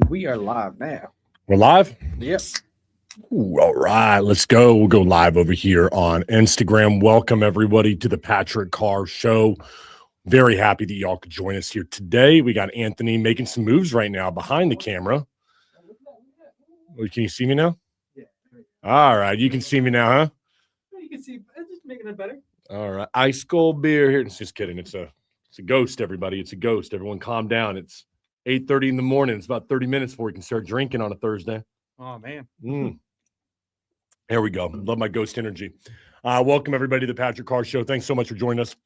And we are live now. We're live? Yep. Ooh, all right, let's go. We'll go live over here on Instagram. Welcome, everybody, to the Patrick Carr Show. Very happy that y'all could join us here today. We got Anthony making some moves right now behind the camera. Can you see me now? Yeah. All right, you can see me now, huh? You can see it's just making it better. All right, ice cold beer here. It's just kidding. It's a ghost, everybody. It's a ghost. Everyone calm down. It's 8:30 in the morning. It's about 30 minutes before we can start drinking on a Thursday. Oh, man. There we go. Love my ghost energy. Welcome, everybody, to the Patrick Carr Show. Thanks so much for joining us.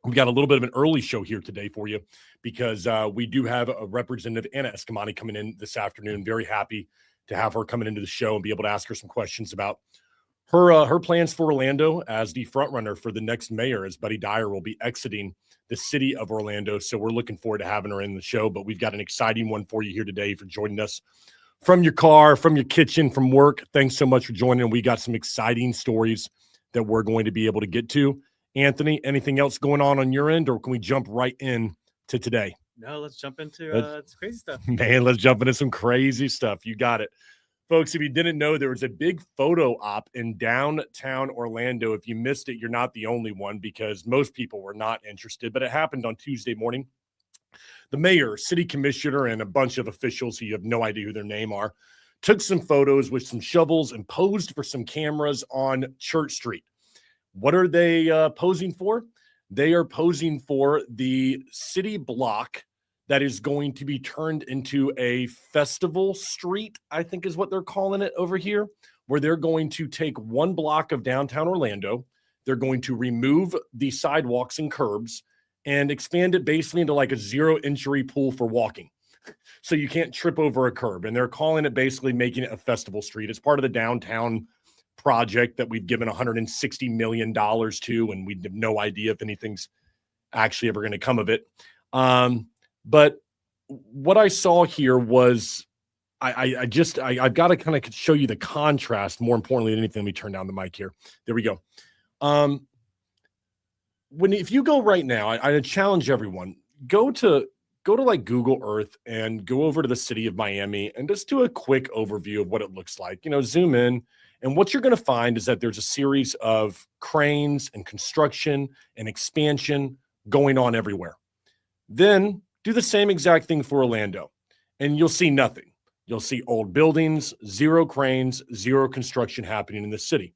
We've got a little bit of an early show here today for you because we do have a representative, Anna Eskamani, coming in this afternoon. Very happy to have her coming into the show and be able to ask her some questions about her plans for Orlando as the front runner for the next mayor, as Buddy Dyer will be exiting the city of Orlando. So we're looking forward to having her in the show, but we've got an exciting one for you here today for joining us from your car, from your kitchen, from work. Thanks so much for joining. We got some exciting stories that we're going to be able to get to. Anthony, anything else going on your end, or can we jump right in to today? No, let's jump into some crazy stuff. Man, let's jump into some crazy stuff. You got it. Folks, if you didn't know, there was a big photo op in downtown Orlando. If you missed it, you're not the only one because most people were not interested, but it happened on Tuesday morning. The mayor, city commissioner, and a bunch of officials who you have no idea who their name are, took some photos with some shovels and posed for some cameras on Church Street. What are they posing for? They are posing for the city block that is going to be turned into a festival street, I think is what they're calling it over here, where they're going to take one block of downtown Orlando. They're going to remove the sidewalks and curbs and expand it basically into like a zero entry pool for walking. So you can't trip over a curb. And they're calling it basically making it a festival street. It's part of the downtown project that we've given $160 million to, and we have no idea if anything's actually ever going to come of it. But what I saw here was I've got to kind of show you the contrast. More importantly than anything, let me turn down the mic here. There we go. If you go right now, I challenge everyone, go to like Google Earth and go over to the city of Miami and just do a quick overview of what it looks like. Zoom in. And what you're going to find is that there's a series of cranes and construction and expansion going on everywhere. Then do the same exact thing for Orlando, and you'll see nothing. You'll see old buildings, zero cranes, zero construction happening in the city.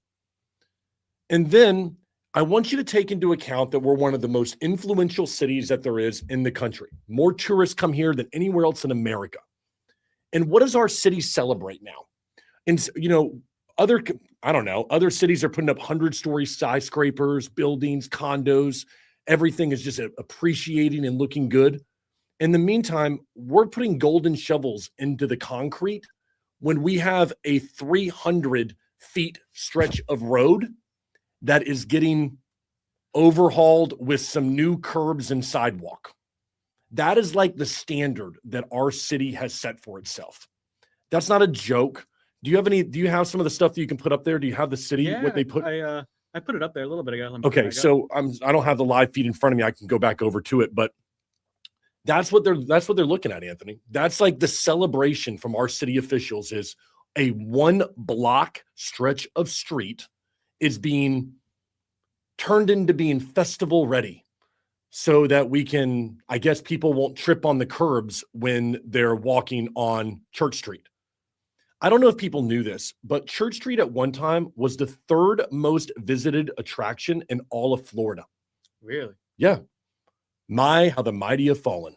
And then I want you to take into account that we're one of the most influential cities that there is in the country. More tourists come here than anywhere else in America. And what does our city celebrate now? And, other cities are putting up 100-story skyscrapers, buildings, condos. Everything is just appreciating and looking good. In the meantime, we're putting golden shovels into the concrete when we have a 300 feet stretch of road that is getting overhauled with some new curbs and sidewalk. That is like the standard that our city has set for itself. That's not a joke. Do you have some of the stuff that you can put up there? Do you have the city, what they put? I put it up there a little bit ago. Okay, so I don't have the live feed in front of me. I can go back over to it, but that's what they're looking at, Anthony. That's like the celebration from our city officials is a 1 block stretch of street is being turned into being festival ready so that we can, I guess people won't trip on the curbs when they're walking on Church Street. I don't know if people knew this, but Church Street at one time was the 3rd most visited attraction in all of Florida. Really? Yeah. How the mighty have fallen.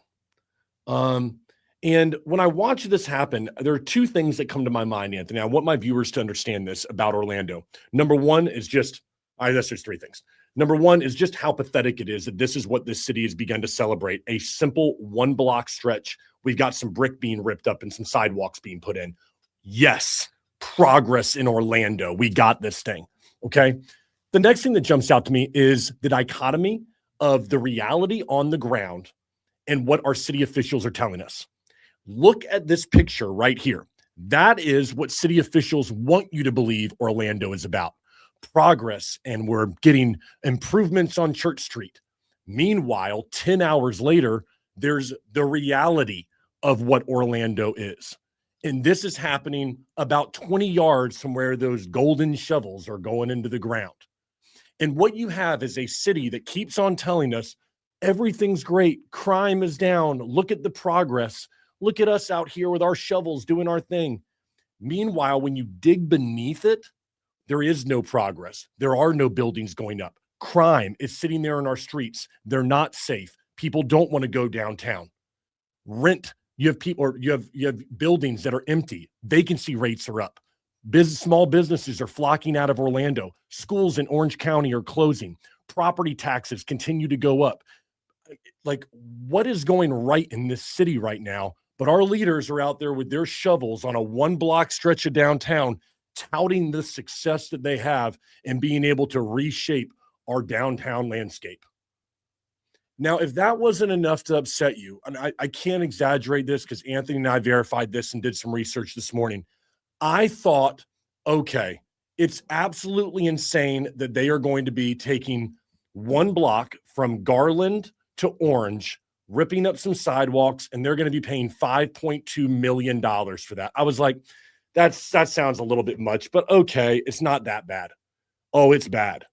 And when I watch this happen, there are 2 things that come to my mind, Anthony. I want my viewers to understand this about Orlando. Number one is just, I guess there's 3 things. Number one is just how pathetic it is that this is what this city has begun to celebrate. A simple 1 block stretch. We've got some brick being ripped up and some sidewalks being put in. Yes, progress in Orlando. We got this thing. Okay. The next thing that jumps out to me is the dichotomy of the reality on the ground and what our city officials are telling us. Look at this picture right here. That is what city officials want you to believe Orlando is about. Progress, and we're getting improvements on Church Street. Meanwhile, 10 hours later, there's the reality of what Orlando is. And this is happening about 20 yards from where those golden shovels are going into the ground. And what you have is a city that keeps on telling us everything's great, crime is down, look at the progress, look at us out here with our shovels doing our thing. Meanwhile, when you dig beneath it, there is no progress. There are no buildings going up. Crime is sitting there in our streets. They're not safe. People don't want to go downtown. Rent, you have people, or you have buildings that are empty. Vacancy rates are up. Small businesses are flocking out of Orlando. Schools in Orange County are closing. Property taxes continue to go up. Like, what is going right in this city right now? But our leaders are out there with their shovels on a 1-block stretch of downtown, touting the success that they have and being able to reshape our downtown landscape. Now, if that wasn't enough to upset you, and I can't exaggerate this because Anthony and I verified this and did some research this morning, I thought, okay, it's absolutely insane that they are going to be taking 1 block from Garland to Orange, ripping up some sidewalks, and they're going to be paying $5.2 million for that. I was like, that sounds a little bit much, but okay, it's not that bad. Oh, it's bad.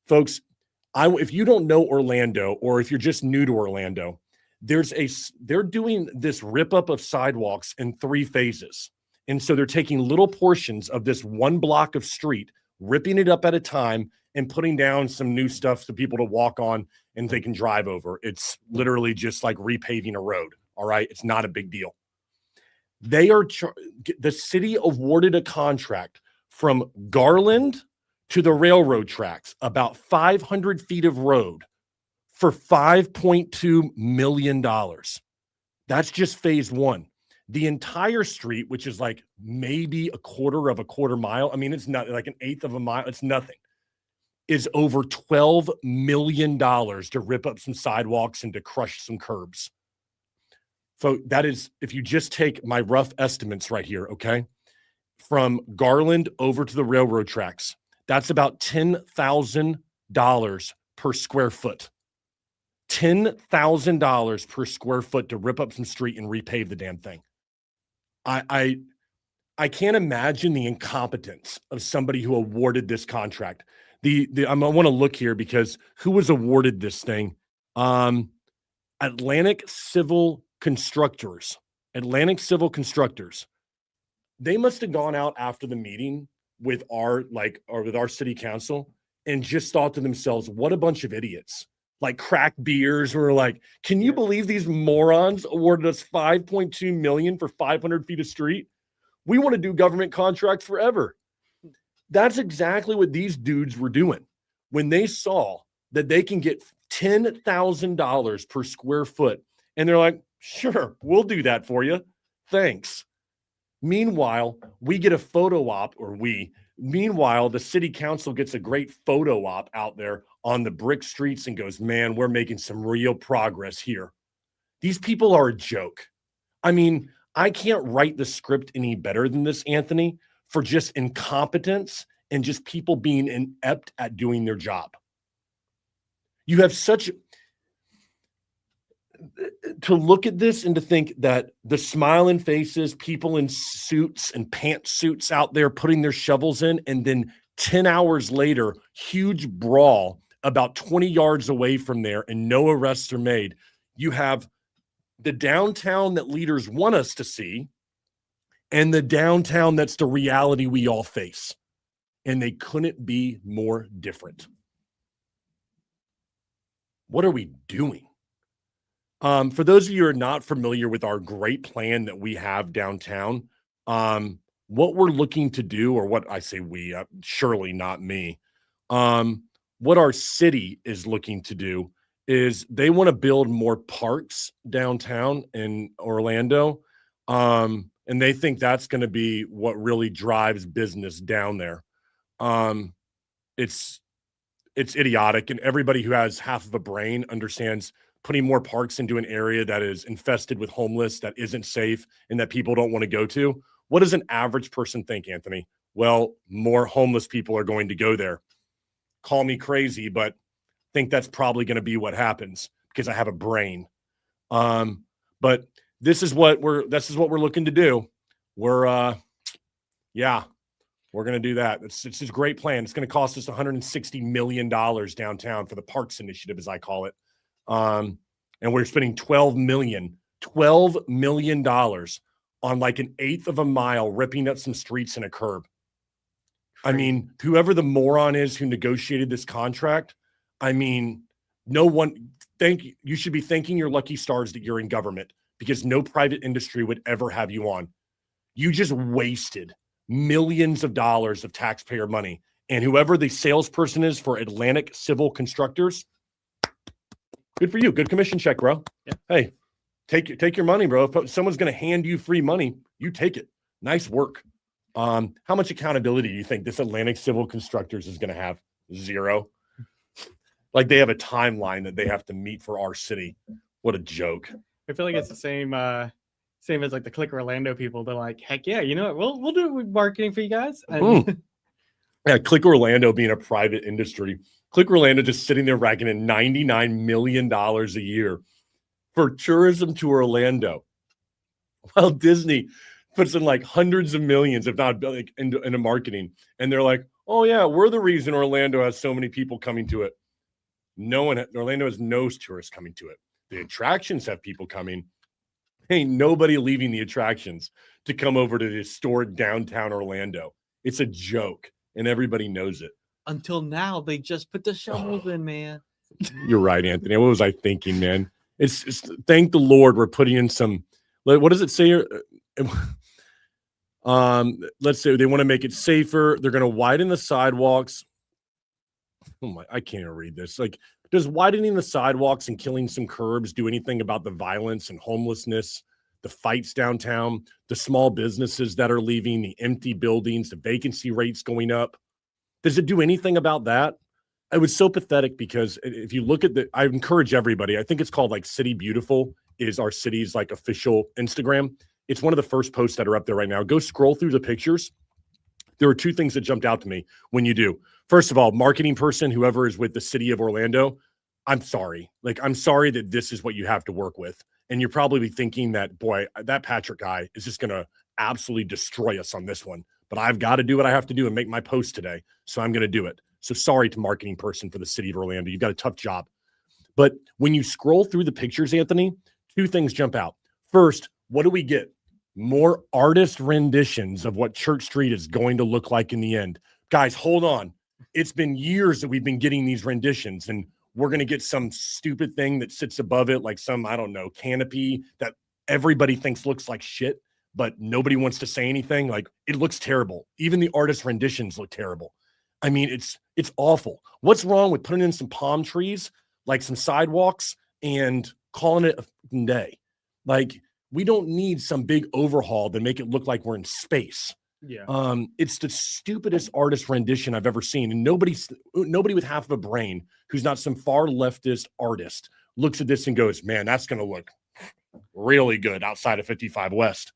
Folks, if you don't know Orlando, or if you're just new to Orlando, they're doing this rip up of sidewalks in 3 phases. And so they're taking little portions of this 1 block of street, ripping it up at a time, and putting down some new stuff for people to walk on and they can drive over. It's literally just like repaving a road. All right. It's not a big deal. The city awarded a contract from Garland to the railroad tracks, about 500 feet of road, for $5.2 million. That's just phase 1. The entire street, which is like maybe a quarter of a quarter mile, I mean, it's not like an eighth of a mile, it's nothing, is over $12 million to rip up some sidewalks and to crush some curbs. So that is, if you just take my rough estimates right here, okay, from Garland over to the railroad tracks, that's about $10,000 per square foot. $10,000 per square foot to rip up some street and repave the damn thing. I can't imagine the incompetence of somebody who awarded this contract. I want to look here because who was awarded this thing? Atlantic Civil Constructors. Atlantic Civil Constructors. They must have gone out after the meeting with our city council and just thought to themselves, what a bunch of idiots. Like crack beers were like, can you believe these morons awarded us $5.2 million for 500 feet of street? We want to do government contracts forever. That's exactly what these dudes were doing when they saw that they can get $10,000 per square foot. And they're like, sure, we'll do that for you. Thanks. Meanwhile, we get a photo op, meanwhile, the city council gets a great photo op out there on the brick streets and goes, man, we're making some real progress here. These people are a joke. I mean, I can't write the script any better than this, Anthony, for just incompetence and just people being inept at doing their job. You have to look at this and to think that the smiling faces, people in suits and pantsuits out there putting their shovels in, and then 10 hours later, huge brawl about 20 yards away from there and no arrests are made. You have the downtown that leaders want us to see and the downtown that's the reality we all face. And they couldn't be more different. What are we doing? For those of you who are not familiar with our great plan that we have downtown, what we're looking to do, or what I say we, surely not me, what our city is looking to do is they want to build more parks downtown in Orlando. And they think that's going to be what really drives business down there. It's idiotic. And everybody who has half of a brain understands putting more parks into an area that is infested with homeless, that isn't safe, and that people don't want to go to. What does an average person think, Anthony? Well, more homeless people are going to go there. Call me crazy, but think that's probably going to be what happens because I have a brain. But this is what we're looking to do. We're we're going to do that. It's a great plan. It's going to cost us $160 million downtown for the Parks Initiative, as I call it. And we're spending $12 million on like an eighth of a mile, ripping up some streets and a curb. I mean, whoever the moron is who negotiated this contract, I mean, no one, you should be thanking your lucky stars that you're in government, because no private industry would ever have you on. You just wasted millions of dollars of taxpayer money. And whoever the salesperson is for Atlantic Civil Constructors, good for you. Good commission check, bro. Yeah. Hey, take your money, bro. If someone's going to hand you free money, you take it. Nice work. How much accountability do you think this Atlantic Civil Constructors is going to have? Zero. Like, they have a timeline that they have to meet for our city. What a joke. I feel like it's the same as like the Click Orlando people. They're like, heck yeah, you know what? We'll do it with marketing for you guys. And Yeah, Click Orlando being a private industry. Click Orlando just sitting there racking in $99 million a year for tourism to Orlando, while Disney puts in like hundreds of millions, if not like into marketing. And they're like, oh yeah, we're the reason Orlando has so many people coming to it. Orlando has no tourists coming to it. The attractions have people coming. Ain't nobody leaving the attractions to come over to the historic downtown Orlando. It's a joke, and everybody knows it. until now, they just put the shovels in, man. You're right, Anthony. What was I thinking, man? It's thank the Lord we're putting in some. What does it say here? Let's say they want to make it safer. They're going to widen the sidewalks. Oh my, I can't even read this. Like, does widening the sidewalks and killing some curbs do anything about the violence and homelessness, the fights downtown, the small businesses that are leaving, the empty buildings, the vacancy rates going up? Does it do anything about that? It was so pathetic, because if you look at I encourage everybody, I think it's called like City Beautiful is our city's like official Instagram. It's one of the first posts that are up there right now. Go scroll through the pictures. There are two things that jumped out to me when you do. First of all, marketing person, whoever is with the city of Orlando, I'm sorry. Like, I'm sorry that this is what you have to work with. And you're probably thinking that, boy, that Patrick guy is just going to absolutely destroy us on this one. But I've got to do what I have to do and make my post today. So I'm going to do it. So sorry to marketing person for the city of Orlando. You've got a tough job. But when you scroll through the pictures, Anthony, two things jump out. First, what do we get? More artist renditions of what Church Street is going to look like in the end. Guys, hold on. It's been years that we've been getting these renditions, and we're going to get some stupid thing that sits above it, like some, I don't know, canopy that everybody thinks looks like shit, but nobody wants to say anything. Like, it looks terrible. Even the artist renditions look terrible. I mean, it's awful. What's wrong with putting in some palm trees, like some sidewalks, and calling it a day? Like, we don't need some big overhaul to make it look like we're in space. Yeah. It's the stupidest artist rendition I've ever seen. And nobody with half of a brain who's not some far leftist artist looks at this and goes, man, that's going to look really good outside of 55 West.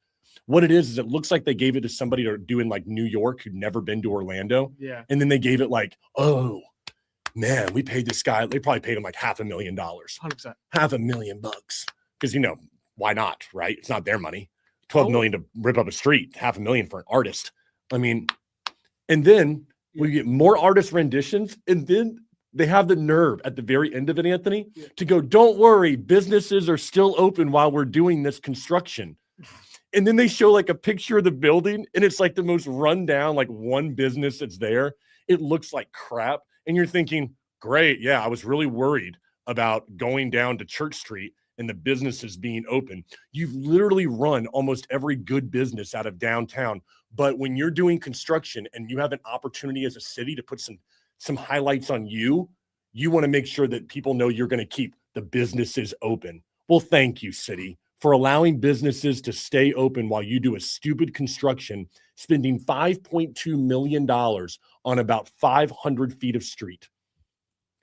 What it is it looks like they gave it to somebody to do in like New York who'd never been to Orlando. Yeah. And then they gave it like, oh man, we paid this guy. They probably paid him like $500,000. 100%. $500,000. Because, you know, why not, right? It's not their money. $12 million to rip up a street, $500,000 for an artist. I mean, and then we get more artist renditions, and then they have the nerve at the very end of it, Anthony, to go, don't worry, businesses are still open while we're doing this construction. And then they show like a picture of the building, and it's like the most rundown, like one business that's there. It looks like crap. And you're thinking, great, yeah, I was really worried about going down to Church Street and the businesses being open. You've literally run almost every good business out of downtown. But when you're doing construction and you have an opportunity as a city to put some highlights on you want to make sure that people know you're going to keep the businesses open. Well, thank you, city, for allowing businesses to stay open while you do a stupid construction, spending $5.2 million on about 500 feet of street.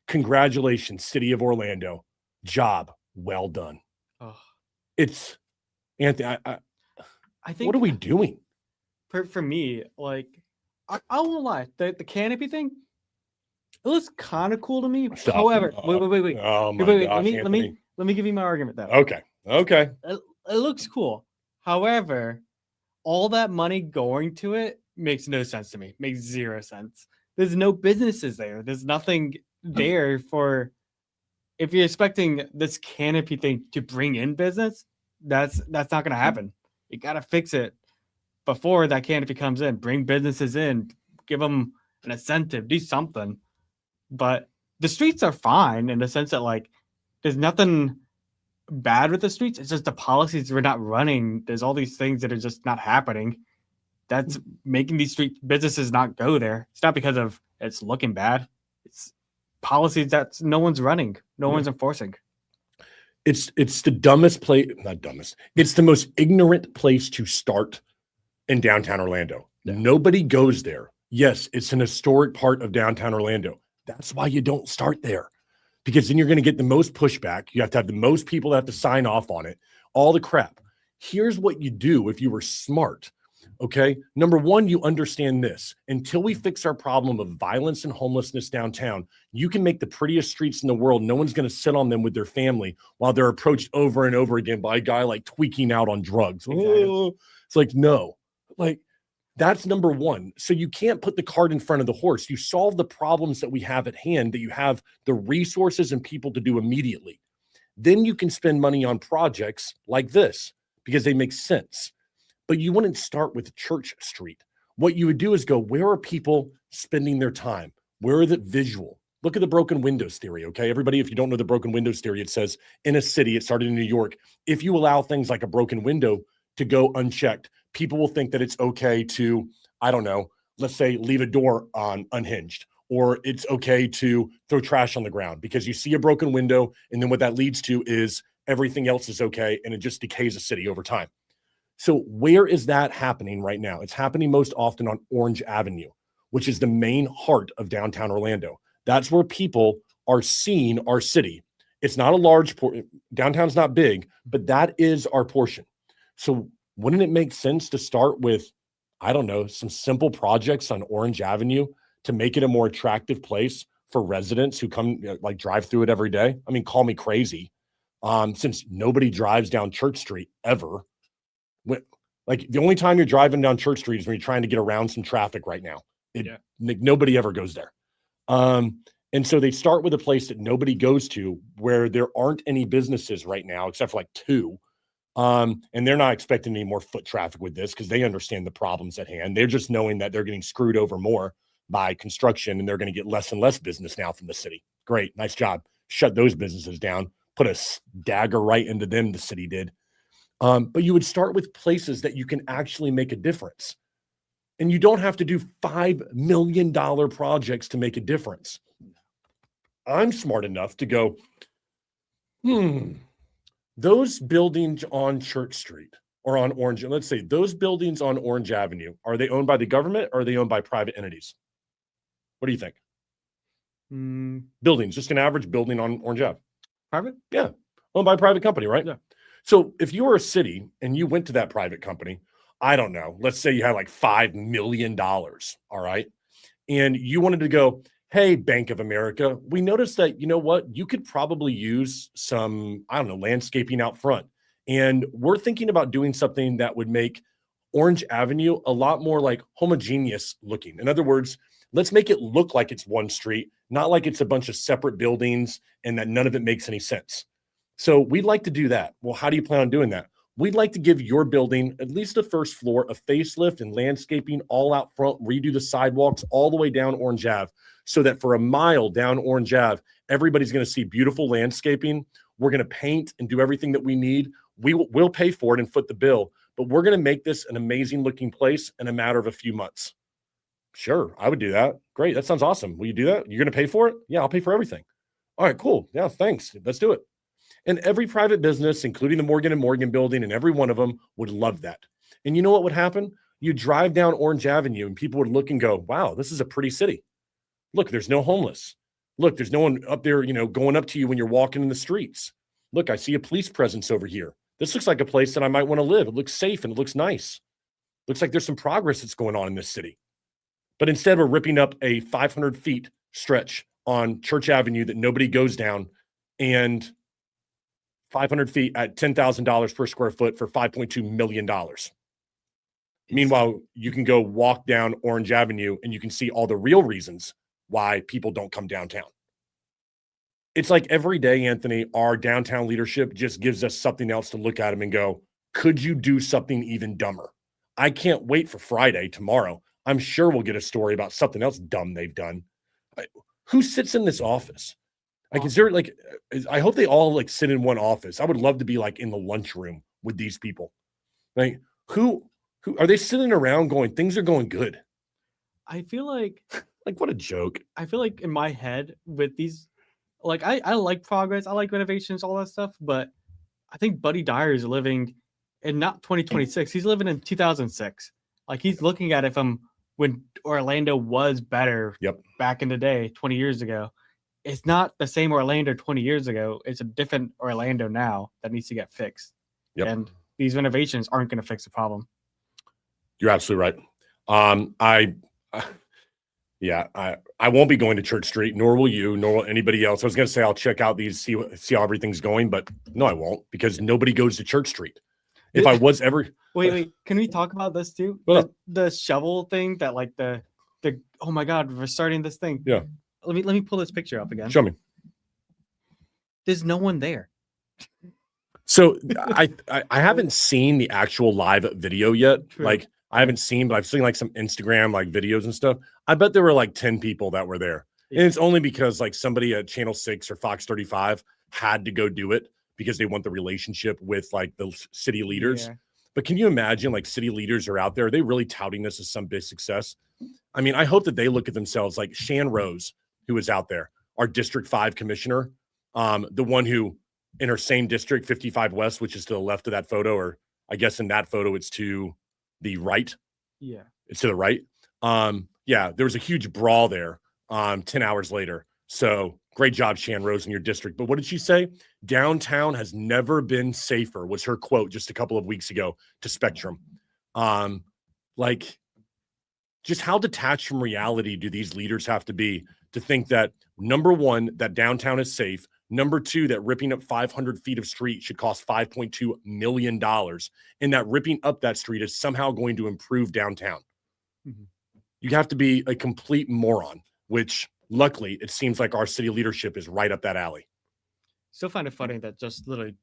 Congratulations, city of Orlando. Job well done. Oh. It's Anthony. I think what are we doing? For me, like, I won't lie, the canopy thing, it looks kind of cool to me. Stop. However, wait. Oh my Wait, gosh, let me give you my argument though. Okay. it looks cool. However, all that money going to it makes no sense to me. Makes zero sense. There's no businesses there. There's nothing there for if you're expecting this canopy thing to bring in business, that's not going to happen. You got to fix it before that canopy comes in. Bring businesses in, give them an incentive, do something. But the streets are fine in the sense that like there's nothing bad with the streets. It's just the policies we're not running. There's all these things that are just not happening. That's making these street businesses not go there. It's not because of it's looking bad. It's policies that no one's running, no one's enforcing. It's the dumbest place, not dumbest. It's the most ignorant place to start in downtown Orlando. Yeah. Nobody goes there. Yes, it's an historic part of downtown Orlando. That's why you don't start there, because then you're going to get the most pushback. You have to have the most people that have to sign off on it, all the crap. Here's what you do if you were smart. Okay. Number one, you understand this. Until we fix our problem of violence and homelessness downtown, you can make the prettiest streets in the world. No one's going to sit on them with their family while they're approached over and over again by a guy like tweaking out on drugs. Exactly. Oh, it's like, no, like that's number one. So you can't put the cart in front of the horse. You solve the problems that we have at hand, that you have the resources and people to do immediately. Then you can spend money on projects like this because they make sense. But you wouldn't start with Church Street. What you would do is go, where are people spending their time? Where is it visual? Look at the broken windows theory, okay? Everybody, if you don't know the broken windows theory, it says in a city, it started in New York. If you allow things like a broken window to go unchecked, people will think that it's okay to, I don't know, let's say leave a door on unhinged, or it's okay to throw trash on the ground because you see a broken window, and then what that leads to is everything else is okay, and it just decays a city over time. So where is that happening right now? It's happening most often on Orange Avenue, which is the main heart of downtown Orlando. That's where people are seeing our city. It's not a large downtown's not big, but that is our portion. So wouldn't it make sense to start with, I don't know, some simple projects on Orange Avenue to make it a more attractive place for residents who come, like, drive through it every day? I mean, call me crazy, since nobody drives down Church Street ever. Like, the only time you're driving down Church Street is when you're trying to get around some traffic right now. Nobody ever goes there. And so they start with a place that nobody goes to, where there aren't any businesses right now, except for like 2. And they're not expecting any more foot traffic with this because they understand the problems at hand. They're just knowing that they're getting screwed over more by construction, and they're going to get less and less business now from the city. Great. Nice job. Shut those businesses down. Put a dagger right into them, the city did. But you would start with places that you can actually make a difference. And you don't have to do $5 million projects to make a difference. I'm smart enough to go, those buildings on Church Street or on Orange, let's say those buildings on Orange Avenue, are they owned by the government or are they owned by private entities? What do you think? Buildings, just an average building on Orange Ave. Private? Yeah. Owned by a private company, right? Yeah. So if you were a city and you went to that private company, I don't know, let's say you had like $5 million, all right? And you wanted to go, hey, Bank of America, we noticed that, you know what, you could probably use some, I don't know, landscaping out front. And we're thinking about doing something that would make Orange Avenue a lot more like homogeneous looking. In other words, let's make it look like it's one street, not like it's a bunch of separate buildings and that none of it makes any sense. So we'd like to do that. Well, how do you plan on doing that? We'd like to give your building, at least the first floor, a facelift and landscaping all out front, redo the sidewalks all the way down Orange Ave, so that for a mile down Orange Ave, everybody's going to see beautiful landscaping. We're going to paint and do everything that we need. We'll pay for it and foot the bill, but we're going to make this an amazing looking place in a matter of a few months. Sure, I would do that. Great. That sounds awesome. Will you do that? You're going to pay for it? Yeah, I'll pay for everything. All right, cool. Yeah, thanks. Let's do it. And every private business, including the Morgan & Morgan building, and every one of them would love that. And you know what would happen? You drive down Orange Avenue and people would look and go, wow, this is a pretty city. Look, there's no homeless. Look, there's no one up there, going up to you when you're walking in the streets. Look, I see a police presence over here. This looks like a place that I might want to live. It looks safe and it looks nice. Looks like there's some progress that's going on in this city. But instead, we're ripping up a 500 feet stretch on Church Avenue that nobody goes down, and 500 feet at $10,000 per square foot for $5.2 million. Meanwhile, you can go walk down Orange Avenue and you can see all the real reasons why people don't come downtown. It's like every day, Anthony, our downtown leadership just gives us something else to look at them and go, could you do something even dumber? I can't wait for Friday, tomorrow. I'm sure we'll get a story about something else dumb they've done. Who sits in this office? Like, is there like, I hope they all like sit in one office. I would love to be like in the lunchroom with these people. Like, who are they sitting around going, things are going good? I feel like what a joke. I feel like in my head with these, like I like progress, I like renovations, all that stuff, but I think Buddy Dyer is living in not 2026. He's living in 2006. Like he's looking at it from when Orlando was better back in the day, 20 years ago. It's not the same Orlando 20 years ago. It's a different Orlando now that needs to get fixed. And these renovations aren't going to fix the problem. You're absolutely right. I won't be going to Church Street, nor will you, nor will anybody else. I was going to say I'll check out these, see how everything's going, but no, I won't, because nobody goes to Church Street. If I was ever wait, can we talk about this too? The shovel thing that like the oh my God, we're starting this thing. Yeah. Let me pull this picture up again. Show me. There's no one there. So I haven't seen the actual live video yet. True. Like I haven't seen, but I've seen like some Instagram like videos and stuff. I bet there were like 10 people that were there. Yeah. And it's only because like somebody at Channel 6 or Fox 35 had to go do it because they want the relationship with like the city leaders. Yeah. But can you imagine like city leaders are out there? Are they really touting this as some big success? I mean, I hope that they look at themselves like Shan Rose, who was out there, our District 5 commissioner, the one who in her same district, 55 West, which is to the left of that photo, or I guess in that photo, it's to the right. Yeah. It's to the right. There was a huge brawl there 10 hours later. So great job, Shan Rose, in your district. But what did she say? Downtown has never been safer, was her quote just a couple of weeks ago to Spectrum. Just how detached from reality do these leaders have to be to think that, number one, that downtown is safe, number two, that ripping up 500 feet of street should cost $5.2 million, and that ripping up that street is somehow going to improve downtown. Mm-hmm. You have to be a complete moron, which luckily it seems like our city leadership is right up that alley. Still find it funny that just literally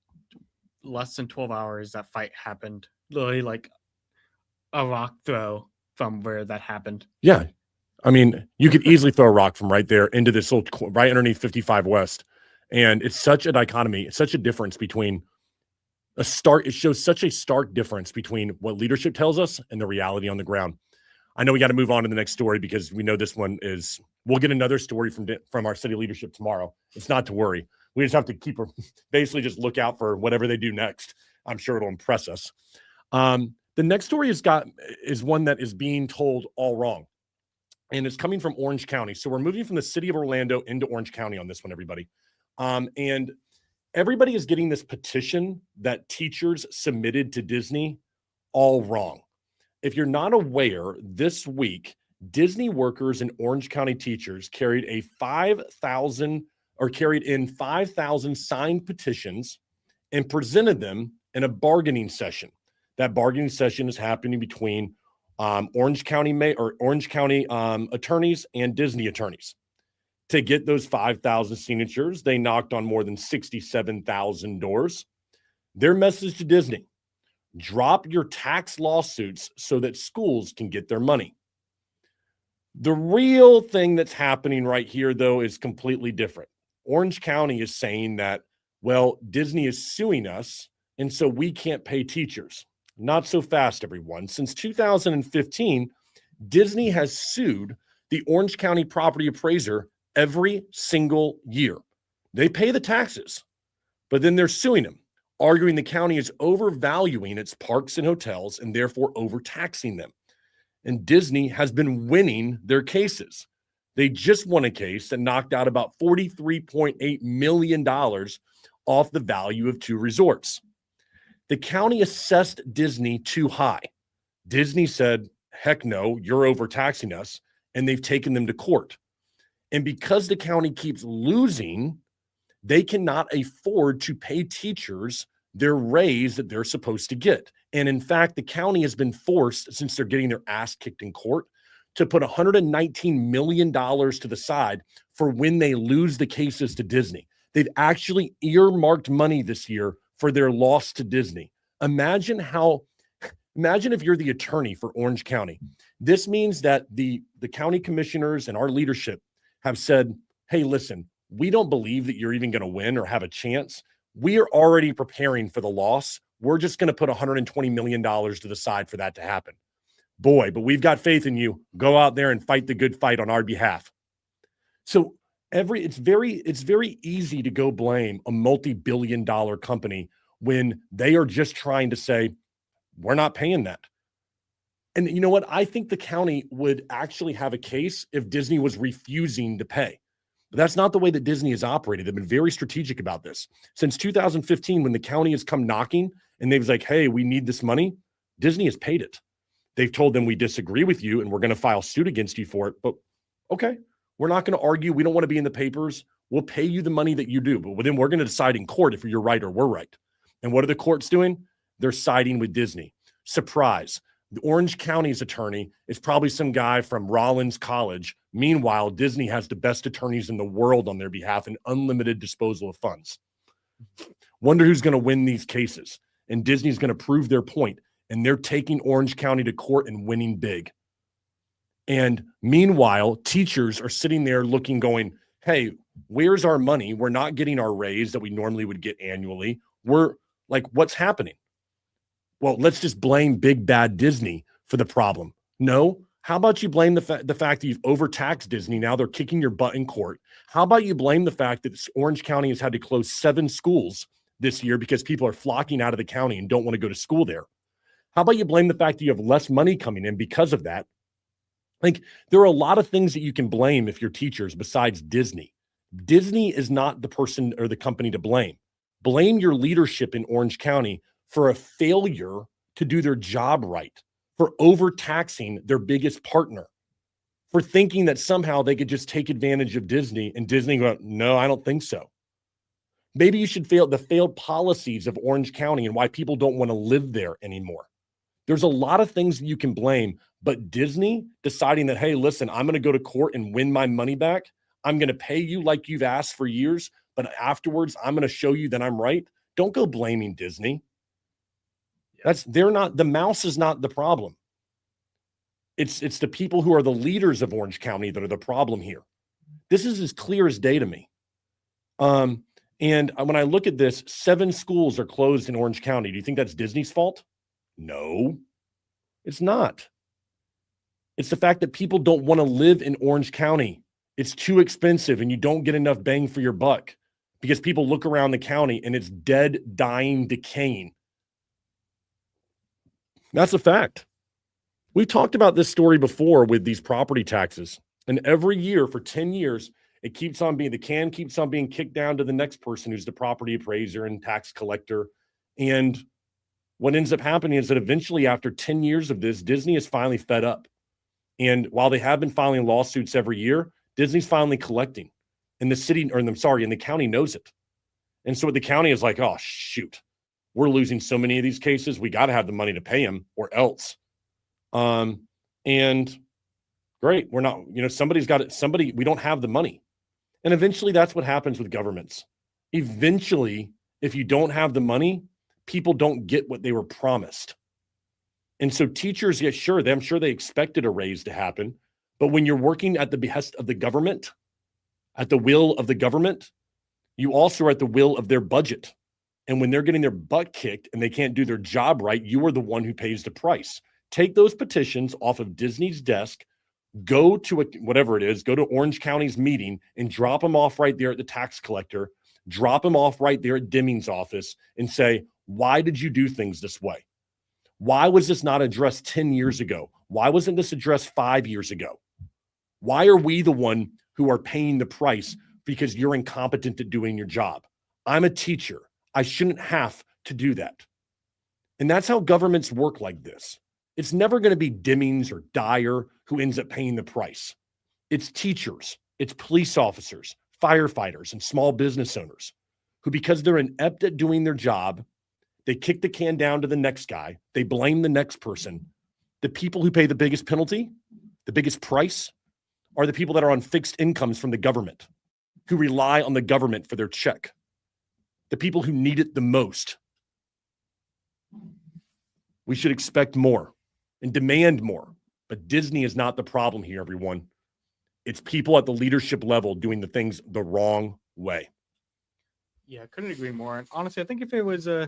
less than 12 hours that fight happened, literally like a rock throw from where that happened. Yeah. I mean, you could easily throw a rock from right there into this little, right underneath 55 West. And it's such a dichotomy. It's such a difference between it shows such a stark difference between what leadership tells us and the reality on the ground. I know we got to move on to the next story because we know this one is, we'll get another story from our city leadership tomorrow. It's not to worry. We just have to basically just look out for whatever they do next. I'm sure it'll impress us. The next story is one that is being told all wrong. And it's coming from Orange County. So we're moving from the city of Orlando into Orange County on this one, everybody. And everybody is getting this petition that teachers submitted to Disney all wrong. If you're not aware, this week, Disney workers and Orange County teachers carried in 5,000 signed petitions and presented them in a bargaining session. That bargaining session is happening between Orange County attorneys and Disney attorneys. To get those 5,000 signatures, they knocked on more than 67,000 doors. Their message to Disney: drop your tax lawsuits so that schools can get their money. The real thing that's happening right here, though, is completely different. Orange County is saying that, well, Disney is suing us, and so we can't pay teachers. Not so fast, everyone. Since 2015, Disney has sued the Orange County property appraiser every single year. They pay the taxes, but then they're suing them, arguing the county is overvaluing its parks and hotels and therefore overtaxing them. And Disney has been winning their cases. They just won a case that knocked out about $43.8 million off the value of two resorts. The county assessed Disney too high. Disney said, heck no, you're overtaxing us, and they've taken them to court. And because the county keeps losing, They cannot afford to pay teachers their raise that they're supposed to get. And in fact, the county has been forced, since they're getting their ass kicked in court, to put $119 million to the side for when they lose the cases to Disney. They've actually earmarked money this year for their loss to Disney. Imagine if you're the attorney for Orange County. This means that the county commissioners and our leadership have said, hey, listen, we don't believe that you're even going to win or have a chance. We are already preparing for the loss. We're just going to put $120 million to the side for that to happen. Boy, but we've got faith in you. Go out there and fight the good fight on our behalf. So it's very easy to go blame a multi-billion-dollar company when they are just trying to say, we're not paying that. And you know what? I think the county would actually have a case if Disney was refusing to pay. But that's not the way that Disney has operated. They've been very strategic about this. Since 2015, when the county has come knocking and they've like, hey, we need this money, Disney has paid it. They've told them, we disagree with you and we're going to file suit against you for it. But okay, we're not going to argue. We don't want to be in the papers. We'll pay you the money that you do. But then we're going to decide in court if you're right or we're right. And what are the courts doing? They're siding with Disney. Surprise. The Orange County's attorney is probably some guy from Rollins College. Meanwhile, Disney has the best attorneys in the world on their behalf and unlimited disposal of funds. Wonder who's going to win these cases. And Disney's going to prove their point. And they're taking Orange County to court and winning big. And meanwhile, teachers are sitting there looking, going, hey, where's our money? We're not getting our raise that we normally would get annually. We're like, what's happening? Well, let's just blame big bad Disney for the problem. No. How about you blame the fact that you've overtaxed Disney? Now they're kicking your butt in court. How about you blame the fact that Orange County has had to close 7 schools this year because people are flocking out of the county and don't want to go to school there? How about you blame the fact that you have less money coming in because of that? Like, there are a lot of things that you can blame if you're teachers besides Disney. Disney is not the person or the company to blame. Blame your leadership in Orange County for a failure to do their job right, for overtaxing their biggest partner, for thinking that somehow they could just take advantage of Disney, and Disney go, no, I don't think so. Maybe you should fail the failed policies of Orange County and why people don't want to live there anymore. There's a lot of things that you can blame, but Disney deciding that, hey, listen, I'm going to go to court and win my money back. I'm going to pay you like you've asked for years, but afterwards I'm going to show you that I'm right. Don't go blaming Disney. The mouse is not the problem. It's the people who are the leaders of Orange County that are the problem here. This is as clear as day to me. And when I look at this, 7 schools are closed in Orange County. Do you think that's Disney's fault? No, it's not. It's the fact that people don't want to live in Orange County. It's too expensive and you don't get enough bang for your buck because people look around the county and it's dead, dying, decaying. That's a fact. We've talked about this story before with these property taxes. And every year for 10 years, the can keeps on being kicked down to the next person who's the property appraiser and tax collector. And what ends up happening is that eventually after 10 years of this, Disney is finally fed up. And while they have been filing lawsuits every year, Disney's finally collecting. And the county knows it. And so the county is like, oh, shoot. We're losing so many of these cases. We got to have the money to pay them or else. And great. We're not, somebody's got it. We don't have the money. And eventually that's what happens with governments. Eventually, if you don't have the money, people don't get what they were promised. And so teachers, yeah, sure, I'm sure they expected a raise to happen. But when you're working at the behest of the government, at the will of the government, you also are at the will of their budget. And when they're getting their butt kicked and they can't do their job right, you are the one who pays the price. Take those petitions off of Disney's desk, go to go to Orange County's meeting and drop them off right there at the tax collector, drop them off right there at Deming's office and say, why did you do things this way? Why was this not addressed 10 years ago? Why wasn't this addressed 5 years ago? Why are we the one who are paying the price because you're incompetent at doing your job? I'm a teacher. I shouldn't have to do that. And that's how governments work like this. It's never going to be Demings or Dyer who ends up paying the price. It's teachers, it's police officers, firefighters and small business owners who, because they're inept at doing their job, they kick the can down to the next guy. They blame the next person. The people who pay the biggest penalty, the biggest price, are the people that are on fixed incomes from the government, who rely on the government for their check. The people who need it the most. We should expect more and demand more. But Disney is not the problem here, everyone. It's people at the leadership level doing the things the wrong way. Yeah, I couldn't agree more. And honestly, I think if it was I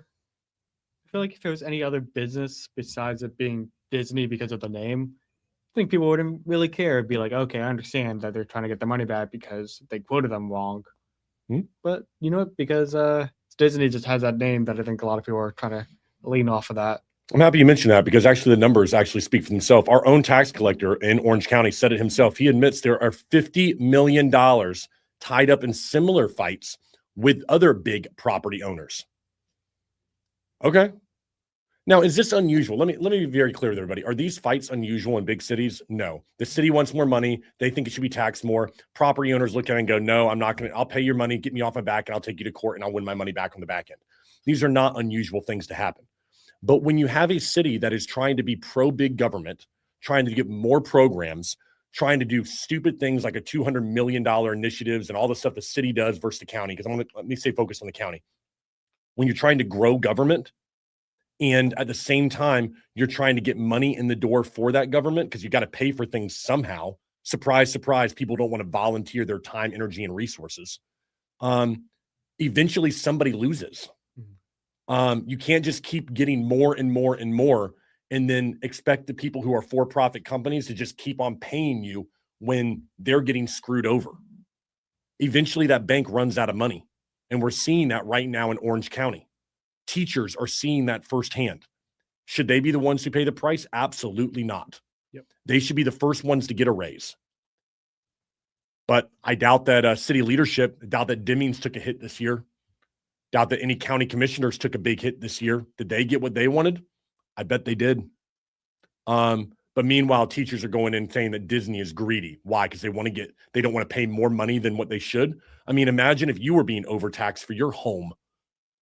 feel like if it was any other business besides it being Disney because of the name, I think people wouldn't really care. It'd be like, okay, I understand that they're trying to get their money back because they quoted them wrong. But you know what? Because Disney just has that name that I think a lot of people are trying to lean off of that. I'm happy you mentioned that because actually the numbers actually speak for themselves. Our own tax collector in Orange County said it himself. He admits there are $50 million tied up in similar fights with other big property owners. Okay. Now, is this unusual? Let me be very clear with everybody. Are these fights unusual in big cities? No. The city wants more money. They think it should be taxed more. Property owners look at it and go, no, I'm not going to. I'll pay your money, get me off my back, and I'll take you to court, and I'll win my money back on the back end. These are not unusual things to happen. But when you have a city that is trying to be pro-big government, trying to get more programs, trying to do stupid things like a $200 million initiatives and all the stuff the city does versus the county, because let me stay focused on the county. When you're trying to grow government, and at the same time, you're trying to get money in the door for that government because you got to pay for things somehow. Surprise, surprise, people don't want to volunteer their time, energy, and resources. Eventually, somebody loses. You can't just keep getting more and more and more and then expect the people who are for-profit companies to just keep on paying you when they're getting screwed over. Eventually, that bank runs out of money. And we're seeing that right now in Orange County. Teachers are seeing that firsthand. Should they be the ones who pay the price? Absolutely not. Yep. They should be the first ones to get a raise. But I doubt that city leadership, I doubt that Demings took a hit this year. Doubt that any county commissioners took a big hit this year. Did they get what they wanted? I bet they did. But meanwhile, teachers are going in saying that Disney is greedy. Why? Because they don't want to pay more money than what they should. I mean, imagine if you were being overtaxed for your home.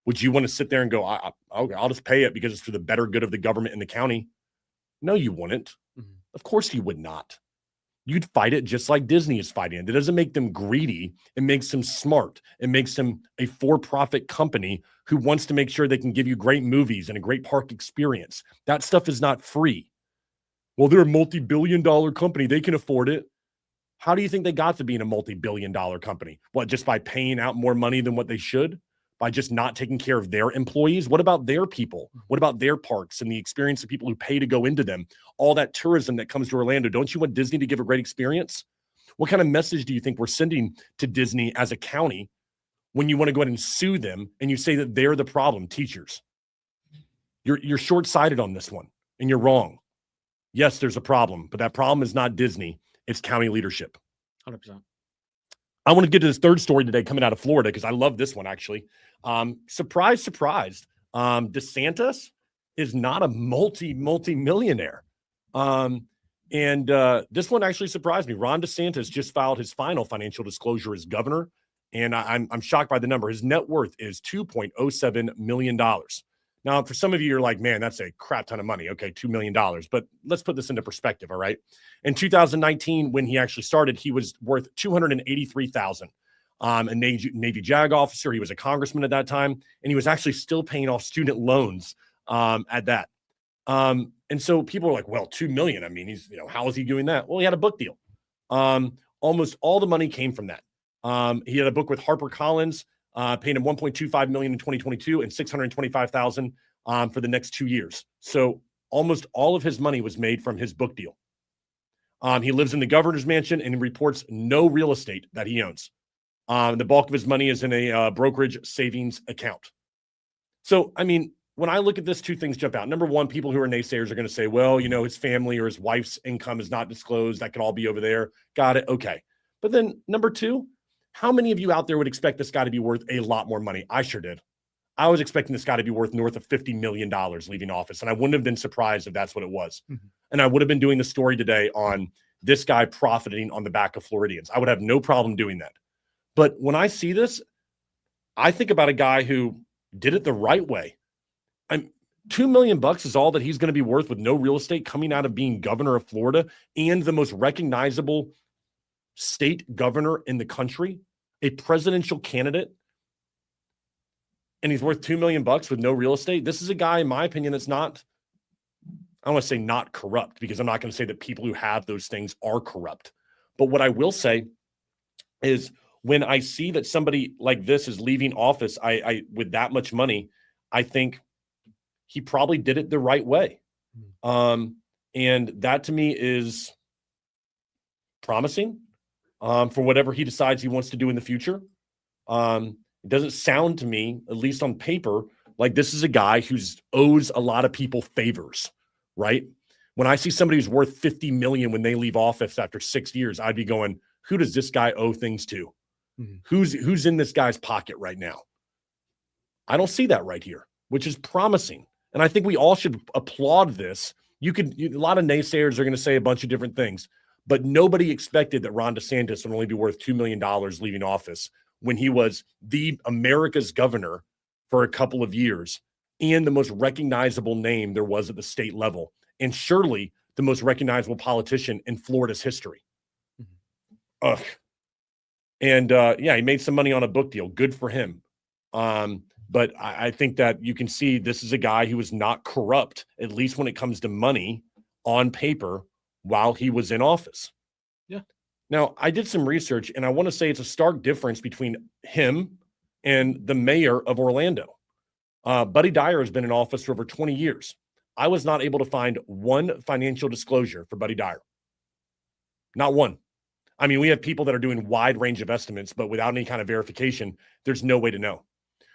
Would you want to sit there and go, okay, I'll just pay it because it's for the better good of the government and the county? No, you wouldn't. Mm-hmm. Of course you would not. You'd fight it just like Disney is fighting it. It doesn't make them greedy. It makes them smart. It makes them a for-profit company who wants to make sure they can give you great movies and a great park experience. That stuff is not free. Well, they're a multi-billion-dollar company. They can afford it. How do you think they got to being a multi-billion-dollar company? What, just by paying out more money than what they should? By just not taking care of their employees? What about their people? What about their parks and the experience of people who pay to go into them? All that tourism that comes to Orlando. Don't you want Disney to give a great experience? What kind of message do you think we're sending to Disney as a county when you want to go ahead and sue them and you say that they're the problem, teachers? You're short-sighted on this one, and you're wrong. Yes, there's a problem, but that problem is not Disney. It's county leadership. 100%. I want to get to this third story today coming out of Florida because I love this one, actually. Surprise, surprise. DeSantis is not a multi-millionaire. This one actually surprised me. Ron DeSantis just filed his final financial disclosure as governor, and I'm shocked by the number. His net worth is $2.07 million. Now, for some of you, you're like, man, that's a crap ton of money. Okay, $2 million. But let's put this into perspective, all right? In 2019, when he actually started, he was worth $283,000. A Navy JAG officer. He was a congressman at that time, and he was actually still paying off student loans at that. And so people are like, well, $2 million. I mean, how is he doing that? Well, he had a book deal. Almost all the money came from that. He had a book with HarperCollins, paying him $1.25 million in 2022 and $625,000 for the next 2 years. So almost all of his money was made from his book deal. He lives in the governor's mansion and reports no real estate that he owns. The bulk of his money is in a brokerage savings account. So, I mean, when I look at this, two things jump out. Number one, people who are naysayers are going to say, well, his family or his wife's income is not disclosed. That could all be over there. Got it. Okay. But then number two, how many of you out there would expect this guy to be worth a lot more money? I sure did. I was expecting this guy to be worth north of $50 million leaving office, and I wouldn't have been surprised if that's what it was. Mm-hmm. And I would have been doing the story today on this guy profiting on the back of Floridians. I would have no problem doing that. But when I see this, I think about a guy who did it the right way. I'm $2 million is all that he's going to be worth with no real estate coming out of being governor of Florida and the most recognizable state governor in the country, a presidential candidate. And he's worth $2 million with no real estate. This is a guy, in my opinion, that's not, I don't want to say not corrupt, because I'm not going to say that people who have those things are corrupt. But what I will say is when I see that somebody like this is leaving office, I with that much money, I think he probably did it the right way. And that to me is promising for whatever he decides he wants to do in the future. It doesn't sound to me, at least on paper, like this is a guy who owes a lot of people favors, right? When I see somebody who's worth 50 million when they leave office after 6 years, I'd be going, who does this guy owe things to? Who's in this guy's pocket right now? I don't see that right here, which is promising. And I think we all should applaud this. A lot of naysayers are going to say a bunch of different things, but nobody expected that Ron DeSantis would only be worth $2 million leaving office when he was the America's governor for a couple of years and the most recognizable name there was at the state level, and surely the most recognizable politician in Florida's history. Ugh. And yeah, he made some money on a book deal. Good for him. But I think that you can see this is a guy who was not corrupt, at least when it comes to money on paper while he was in office. Yeah. Now, I did some research, and I want to say it's a stark difference between him and the mayor of Orlando. Buddy Dyer has been in office for over 20 years. I was not able to find one financial disclosure for Buddy Dyer. Not one. I mean, we have people that are doing wide range of estimates, but without any kind of verification, there's no way to know.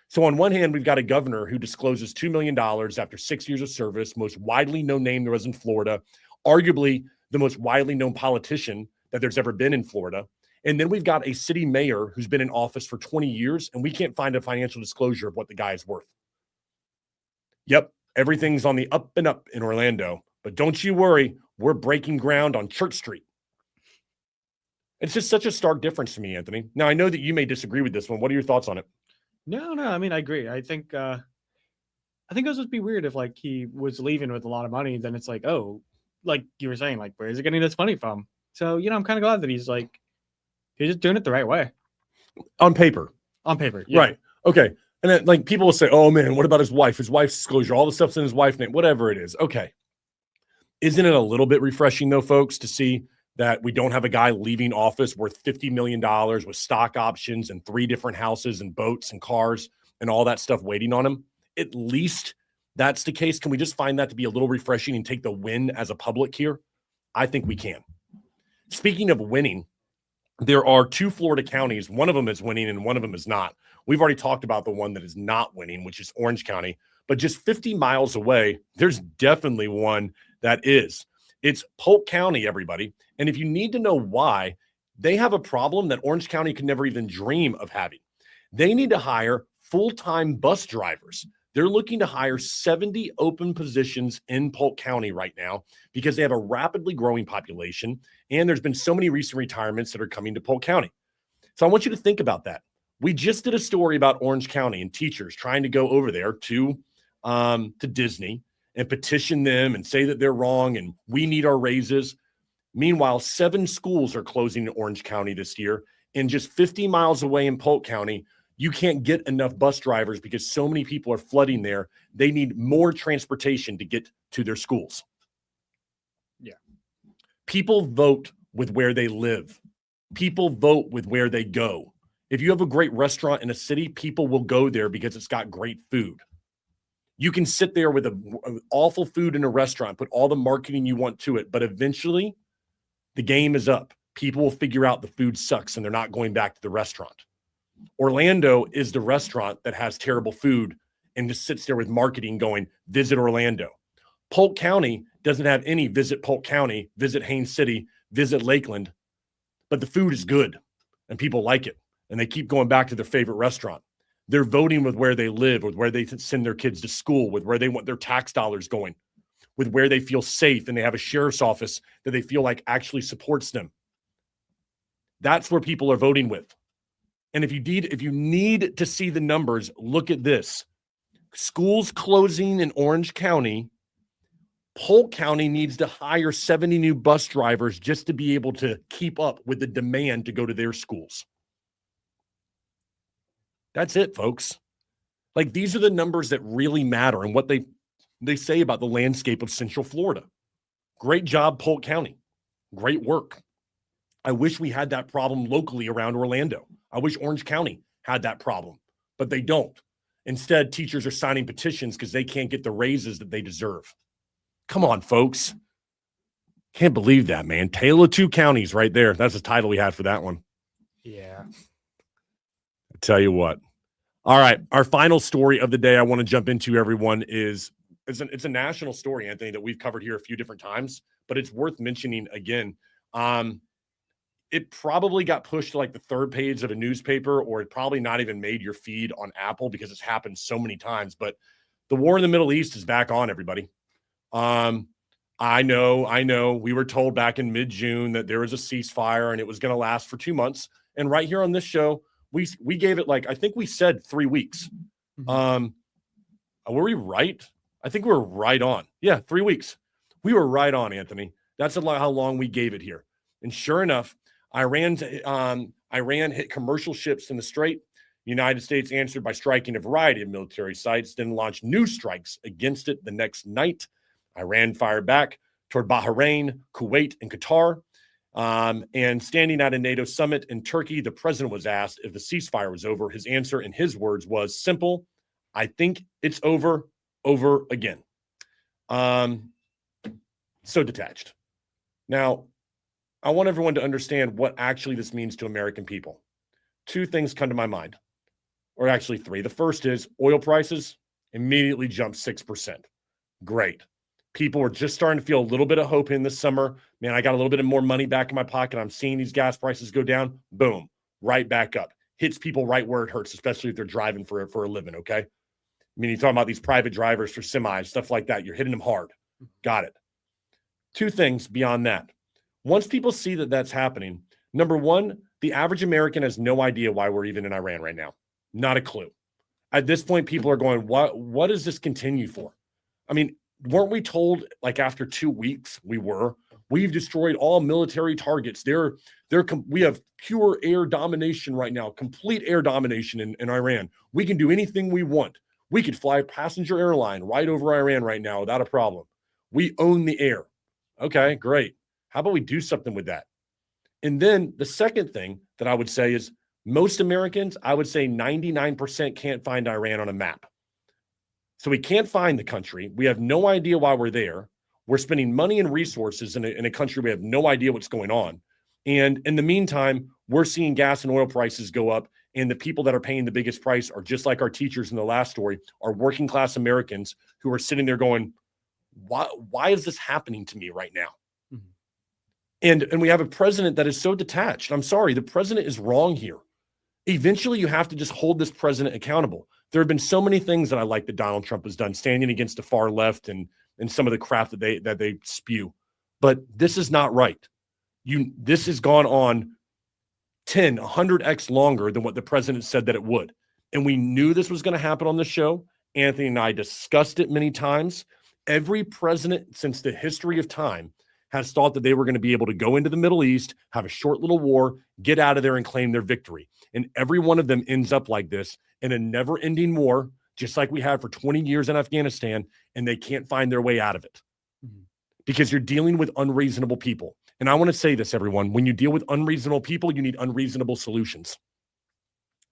So on one hand, we've got a governor who discloses $2 million after 6 years of service, most widely known name there was in Florida, arguably the most widely known politician that there's ever been in Florida. And then we've got a city mayor who's been in office for 20 years, and we can't find a financial disclosure of what the guy is worth. Yep, everything's on the up and up in Orlando, but don't you worry, we're breaking ground on Church Street. It's just such a stark difference to me, Anthony. Now, I know that you may disagree with this one. What are your thoughts on it? No, I mean, I agree. I think it would just be weird if like he was leaving with a lot of money. Then it's like, oh, like you were saying, like, where is he getting this money from? So, I'm kind of glad that he's just doing it the right way. On paper. On paper. Yeah. Right. Okay. And then like people will say, oh man, what about his wife? His wife's disclosure, all the stuff's in his wife's name, whatever it is. Okay. Isn't it a little bit refreshing though, folks, to see that we don't have a guy leaving office worth $50 million with stock options and 3 different houses and boats and cars and all that stuff waiting on him? At least that's the case. Can we just find that to be a little refreshing and take the win as a public here? I think we can. Speaking of winning, there are 2 Florida counties. One of them is winning and one of them is not. We've already talked about the one that is not winning, which is Orange County. But just 50 miles away, there's definitely one that is. It's Polk County, everybody. And if you need to know why, they have a problem that Orange County could never even dream of having. They need to hire full-time bus drivers. They're looking to hire 70 open positions in Polk County right now because they have a rapidly growing population, and there's been so many recent retirements that are coming to Polk County. So I want you to think about that. We just did a story about Orange County and teachers trying to go over there to Disney and petition them and say that they're wrong and we need our raises. Meanwhile, 7 schools are closing in Orange County this year, and just 50 miles away in Polk County, you can't get enough bus drivers because so many people are flooding there. They need more transportation to get to their schools. Yeah. People vote with where they live. People vote with where they go. If you have a great restaurant in a city, people will go there because it's got great food. You can sit there with an awful food in a restaurant, put all the marketing you want to it, but eventually the game is up. People will figure out the food sucks and they're not going back to the restaurant. Orlando is the restaurant that has terrible food and just sits there with marketing going, visit Orlando. Polk County doesn't have any visit Polk County, visit Haines City, visit Lakeland, but the food is good and people like it and they keep going back to their favorite restaurant. They're voting with where they live, with where they send their kids to school, with where they want their tax dollars going, with where they feel safe and they have a sheriff's office that they feel like actually supports them. That's where people are voting with. And if you need to see the numbers, look at this. Schools closing in Orange County. Polk County needs to hire 70 new bus drivers just to be able to keep up with the demand to go to their schools. That's it, folks. Like, these are the numbers that really matter and what they say about the landscape of Central Florida. Great job, Polk County. Great work. I wish we had that problem locally around Orlando. I wish Orange County had that problem, but they don't. Instead, teachers are signing petitions because they can't get the raises that they deserve. Come on, folks. Can't believe that, man. Tale of Two Counties right there. That's the title we had for that one. Yeah. I tell you what. All right. Our final story of the day I want to jump into, everyone, it's a national story, Anthony, that we've covered here a few different times, but it's worth mentioning again. It probably got pushed to like the third page of a newspaper, or it probably not even made your feed on Apple because it's happened so many times. But the war in the Middle East is back on, everybody. I know. We were told back in mid-June that there was a ceasefire and it was going to last for 2 months. And right here on this show, we gave it, like, I think we said 3 weeks. Were we right? I think we were right on. Yeah, 3 weeks. We were right on, Anthony. That's how long we gave it here. And sure enough, Iran hit commercial ships in the Strait. The United States answered by striking a variety of military sites, then launched new strikes against it the next night. Iran fired back toward Bahrain, Kuwait, and Qatar. And standing at a NATO summit in Turkey, the president was asked if the ceasefire was over. His answer, in his words, was simple: I think it's over again. So detached. Now, I want everyone to understand what actually this means to American people. 2 things come to my mind, or actually 3. The first is oil prices immediately jumped 6%. Great. People were just starting to feel a little bit of hope in this summer. Man, I got a little bit of more money back in my pocket. I'm seeing these gas prices go down. Boom, right back up. Hits people right where it hurts, especially if they're driving for a living, okay? I mean, you're talking about these private drivers for semis, stuff like that. You're hitting them hard. Got it. 2 things beyond that. Once people see that that's happening, number one, the average American has no idea why we're even in Iran right now. Not a clue. At this point, people are going, what does this continue for? I mean, weren't we told, like, after 2 weeks we've destroyed all military targets. We have pure air domination right now, complete air domination in Iran. We can do anything we want. We could fly a passenger airline right over Iran right now without a problem. We own the air. Okay, great. How about we do something with that? And then the second thing that I would say is most Americans, I would say 99% can't find Iran on a map. So we can't find the country. We have no idea why we're there. We're spending money and resources in a country we have no idea what's going on. And in the meantime, we're seeing gas and oil prices go up. And the people that are paying the biggest price are, just like our teachers in the last story, are working class Americans who are sitting there going, why is this happening to me right now? Mm-hmm. And we have a president that is so detached. I'm sorry, the president is wrong here. Eventually, you have to just hold this president accountable. There have been so many things that I like that Donald Trump has done, standing against the far left and some of the crap that they spew. But this is not right. This has gone on 10, 100x longer than what the president said that it would. And we knew this was going to happen on the show. Anthony and I discussed it many times. Every president since the history of time has thought that they were going to be able to go into the Middle East, have a short little war, get out of there and claim their victory. And every one of them ends up like this in a never-ending war, just like we had for 20 years in Afghanistan, and they can't find their way out of it. Mm-hmm. Because you're dealing with unreasonable people. And I want to say this, everyone. When you deal with unreasonable people, you need unreasonable solutions.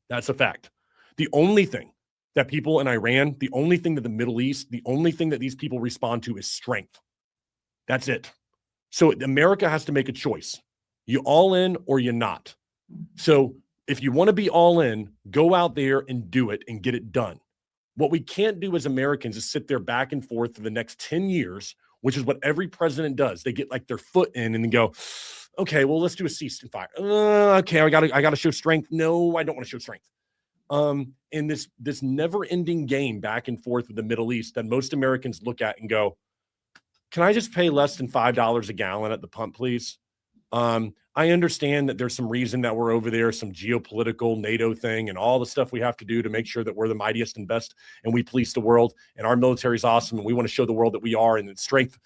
That's a fact. The only thing that people in Iran, the only thing that the Middle East, the only thing that these people respond to is strength. That's it. So America has to make a choice. You all in or you're not. So if you want to be all in, go out there and do it and get it done. What we can't do as Americans is sit there back and forth for the next 10 years, which is what every president does. They get like their foot in and then go, okay, well, let's do a ceasefire. Okay, I gotta show strength. No, I don't want to show strength. And this never-ending game back and forth with the Middle East that most Americans look at and go, can I just pay less than $5 a gallon at the pump, please? I understand that there's some reason that we're over there, some geopolitical NATO thing and all the stuff we have to do to make sure that we're the mightiest and best and we police the world and our military is awesome and we want to show the world that we are and its strength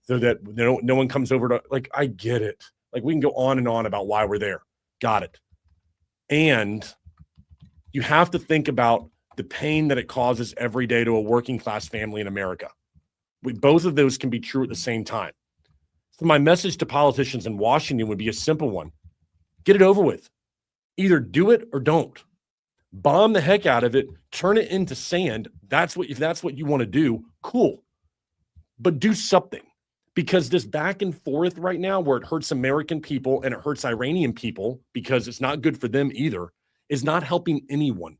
so that no one comes over to, like, I get it. Like, we can go on and on about why we're there. Got it. And you have to think about the pain that it causes every day to a working class family in America. Both of those can be true at the same time. So my message to politicians in Washington would be a simple one. Get it over with. Either do it or don't. Bomb the heck out of it, turn it into sand. If that's what you want to do, cool. But do something. Because this back and forth right now, where it hurts American people and it hurts Iranian people because it's not good for them either, is not helping anyone.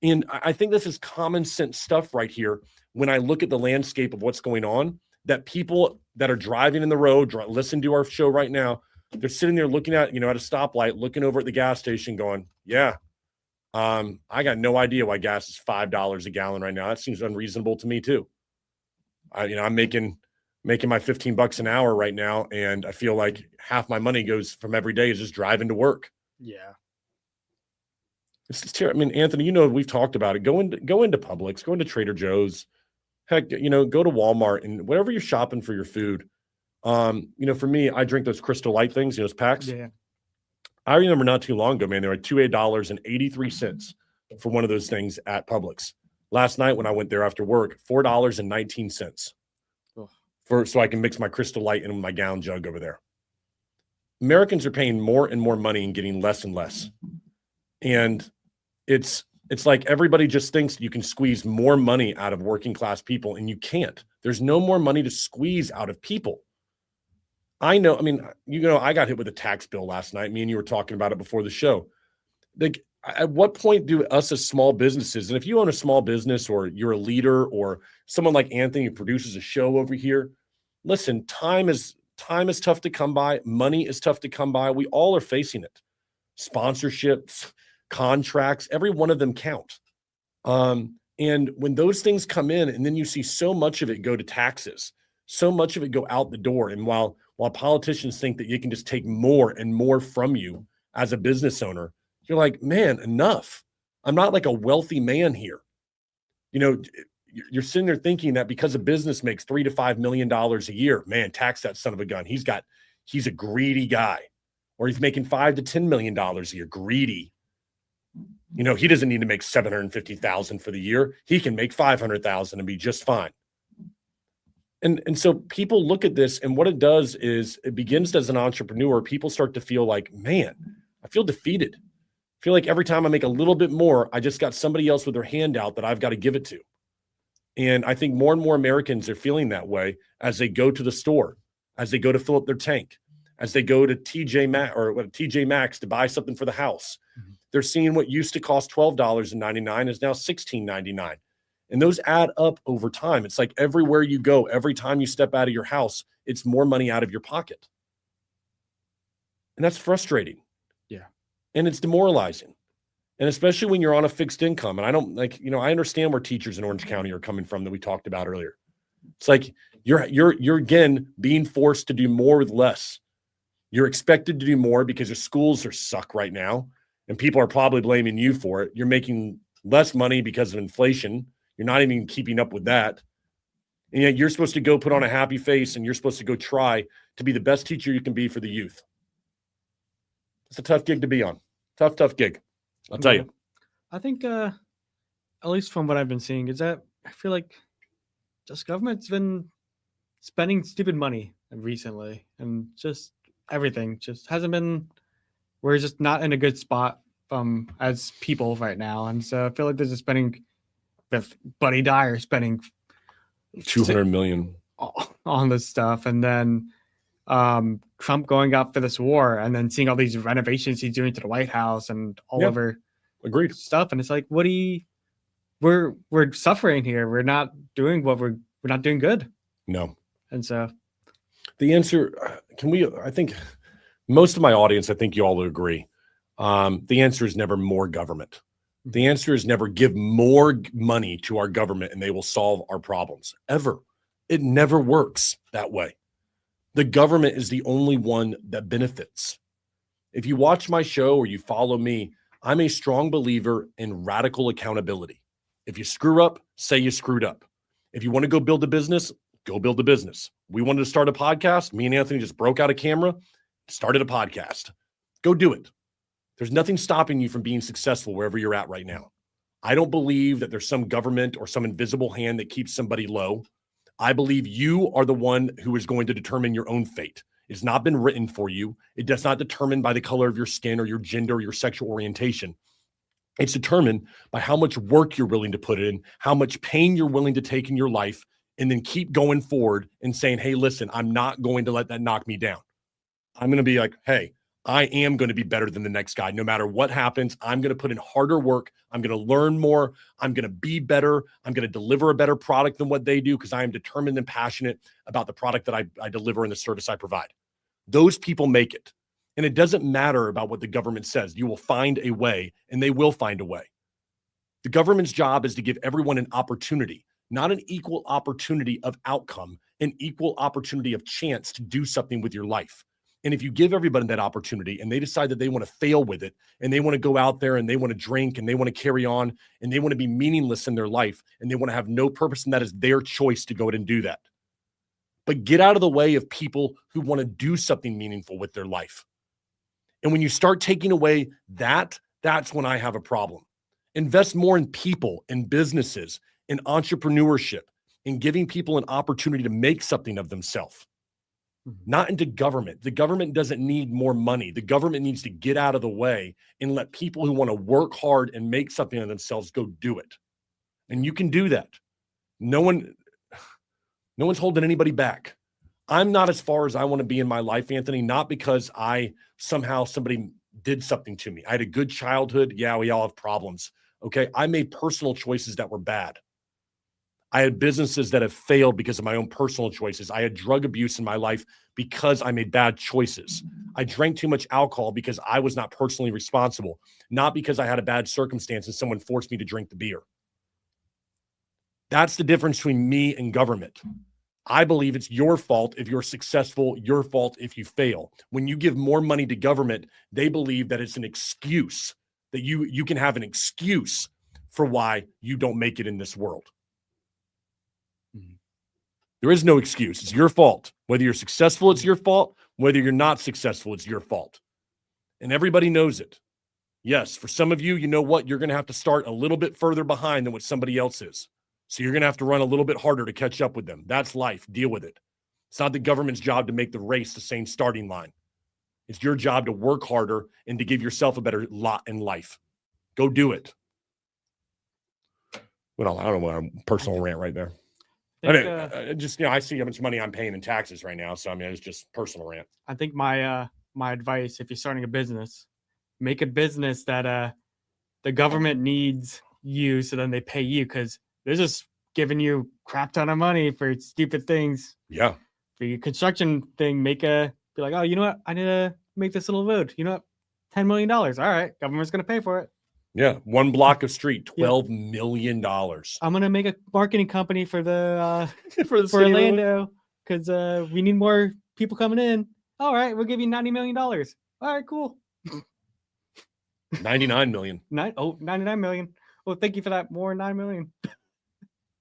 And I think this is common sense stuff right here when I look at the landscape of what's going on, that people that are driving in the road, listen to our show right now, they're sitting there looking at, at a stoplight, looking over at the gas station going, yeah, I got no idea why gas is $5 a gallon right now. That seems unreasonable to me too. I'm making my $15 an hour right now, and I feel like half my money goes from every day is just driving to work. Yeah. It's just terrible. I mean, Anthony, we've talked about it. Go into Publix, go into Trader Joe's, heck, go to Walmart and whatever you're shopping for your food. For me, I drink those Crystal Light things, those packs. Yeah. I remember not too long ago, man, they were $2.83 for one of those things at Publix. Last night when I went there after work, $4.19 so I can mix my Crystal Light in my gallon jug over there. Americans are paying more and more money and getting less and less. And it's like everybody just thinks you can squeeze more money out of working class people, and you can't. There's no more money to squeeze out of people. I know, I got hit with a tax bill last night. Me and you were talking about it before the show. Like, at what point do us as small businesses, and if you own a small business or you're a leader or someone like Anthony who produces a show over here, listen, time is tough to come by. Money is tough to come by. We all are facing it. Sponsorships, contracts, every one of them count. And when those things come in and then you see so much of it go to taxes, so much of it go out the door. And while politicians think that you can just take more and more from you as a business owner, you're like, man, enough. I'm not like a wealthy man here. You're sitting there thinking that because a business makes $3 to $5 million a year, man, tax that son of a gun. He's a greedy guy. Or he's making $5 to $10 million a year, greedy. He doesn't need to make $750,000 for the year. He can make $500,000 and be just fine. And so people look at this, and what it does is it begins as an entrepreneur. People start to feel like, man, I feel defeated. I feel like every time I make a little bit more, I just got somebody else with their hand out that I've got to give it to. And I think more and more Americans are feeling that way as they go to the store, as they go to fill up their tank, as they go to TJ Maxx to buy something for the house. Mm-hmm. They're seeing what used to cost $12.99 is now $16.99. And those add up over time. It's like everywhere you go, every time you step out of your house, it's more money out of your pocket. And that's frustrating. Yeah. And it's demoralizing. And especially when you're on a fixed income. And I understand where teachers in Orange County are coming from that we talked about earlier. It's like you're again being forced to do more with less. You're expected to do more because your schools are suck right now. And people are probably blaming you for it. You're making less money because of inflation. You're not even keeping up with that. And yet you're supposed to go put on a happy face and you're supposed to go try to be the best teacher you can be for the youth. It's a tough gig to be on. Tough gig. I'll tell you. I think, at least from what I've been seeing, is that I feel like just government's been spending stupid money recently, and just everything just hasn't been. We're just not in a good spot as people right now, and so I feel like there's a spending with Buddy Dyer spending $200 million on this stuff, and then Trump going up for this war, and then seeing all these renovations he's doing to the White House and all over agreed stuff, and it's like, we're suffering here. We're not doing we're not doing good. No. And so the answer, I think most of my audience, I think you all agree. The answer is never more government. The answer is never give more money to our government and they will solve our problems. Ever. It never works that way. The government is the only one that benefits. If you watch my show or you follow me, I'm a strong believer in radical accountability. If you screw up, say you screwed up. If you want to go build a business, go build a business. We wanted to start a podcast. Me and Anthony just broke out a camera, started a podcast. Go do it. There's nothing stopping you from being successful wherever you're at right now. I don't believe that there's some government or some invisible hand that keeps somebody low. I believe you are the one who is going to determine your own fate. It's not been written for you. It does not determine by the color of your skin or your gender or your sexual orientation. It's determined by how much work you're willing to put in, how much pain you're willing to take in your life, and then keep going forward and saying, hey, listen, I'm not going to let that knock me down. I'm going to be like, hey, I am going to be better than the next guy. No matter what happens, I'm going to put in harder work. I'm going to learn more. I'm going to be better. I'm going to deliver a better product than what they do because I am determined and passionate about the product that I deliver and the service I provide. Those people make it. And it doesn't matter about what the government says. You will find a way, and they will find a way. The government's job is to give everyone an opportunity, not an equal opportunity of outcome, an equal opportunity of chance to do something with your life. And if you give everybody that opportunity and they decide that they want to fail with it and they want to go out there and they want to drink and they want to carry on and they want to be meaningless in their life and they want to have no purpose, and that is their choice to go ahead and do that. But get out of the way of people who want to do something meaningful with their life. And when you start taking away that, that's when I have a problem. Invest more in people, in businesses, in entrepreneurship, in giving people an opportunity to make something of themselves. Not into government. The government doesn't need more money. The government needs to get out of the way and let people who want to work hard and make something of themselves go do it. And you can do that. No one's holding anybody back. I'm not as far as I want to be in my life, Anthony, not because somebody did something to me. I had a good childhood. Yeah, we all have problems. Okay. I made personal choices that were bad. I had businesses that have failed because of my own personal choices. I had drug abuse in my life because I made bad choices. I drank too much alcohol because I was not personally responsible, not because I had a bad circumstance and someone forced me to drink the beer. That's the difference between me and government. I believe it's your fault if you're successful, your fault if you fail. When you give more money to government, they believe that it's an excuse, that you can have an excuse for why you don't make it in this world. There is no excuse. It's your fault. Whether you're successful, it's your fault. Whether you're not successful, it's your fault. And everybody knows it. Yes, for some of you, you know what? You're going to have to start a little bit further behind than what somebody else is. So you're going to have to run a little bit harder to catch up with them. That's life. Deal with it. It's not the government's job to make the race the same starting line. It's your job to work harder and to give yourself a better lot in life. Go do it. Well, I don't know what personal rant right there. I see how much money I'm paying in taxes right now. So, I mean, it's just personal rant. I think my advice, if you're starting a business, make a business that the government needs you, so then they pay you, because they're just giving you crap ton of money for stupid things. Yeah. For your construction thing, be like, oh, you know what? I need to make this little road. You know what? $10 million. All right. Government's going to pay for it. Yeah. One block of street, $12 million. I'm going to make a marketing company for the for Orlando, because we need more people coming in. All right. We'll give you $90 million. All right, cool. 99 million. 99 million. Well, thank you for that. More 9 million.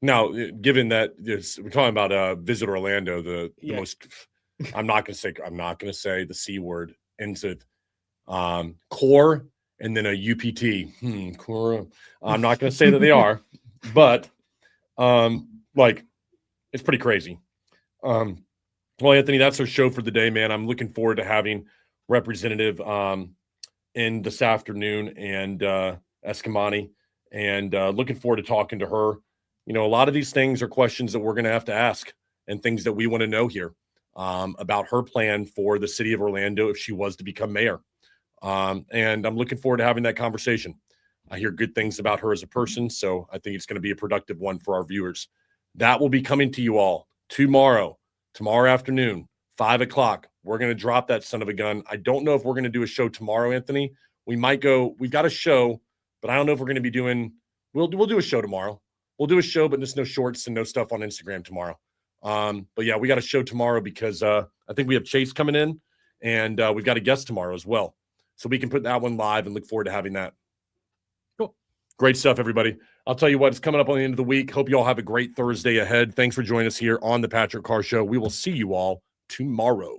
Now, given that we're talking about Visit Orlando, the most, I'm not going to say the C word, into core and then a UPT. Core. I'm not going to say that they are, but it's pretty crazy. Well, Anthony, that's our show for the day, man. I'm looking forward to having Representative in this afternoon and Escamani, and looking forward to talking to her. You know, a lot of these things are questions that we're going to have to ask and things that we want to know here about her plan for the city of Orlando if she was to become mayor. And I'm looking forward to having that conversation. I hear good things about her as a person, so I think it's going to be a productive one for our viewers. That will be coming to you all tomorrow afternoon, 5:00. We're going to drop that son of a gun. I don't know if we're going to do a show tomorrow, Anthony. We've got a show, but I don't know if we're going to be doing, we'll do a show tomorrow. We'll do a show, but there's no shorts and no stuff on Instagram tomorrow. But yeah, we got a show tomorrow because I think we have Chase coming in, and we've got a guest tomorrow as well. So we can put that one live and look forward to having that. Cool. Great stuff, everybody. I'll tell you what, it's coming up on the end of the week. Hope you all have a great Thursday ahead. Thanks for joining us here on the Patrick Carr Show. We will see you all tomorrow.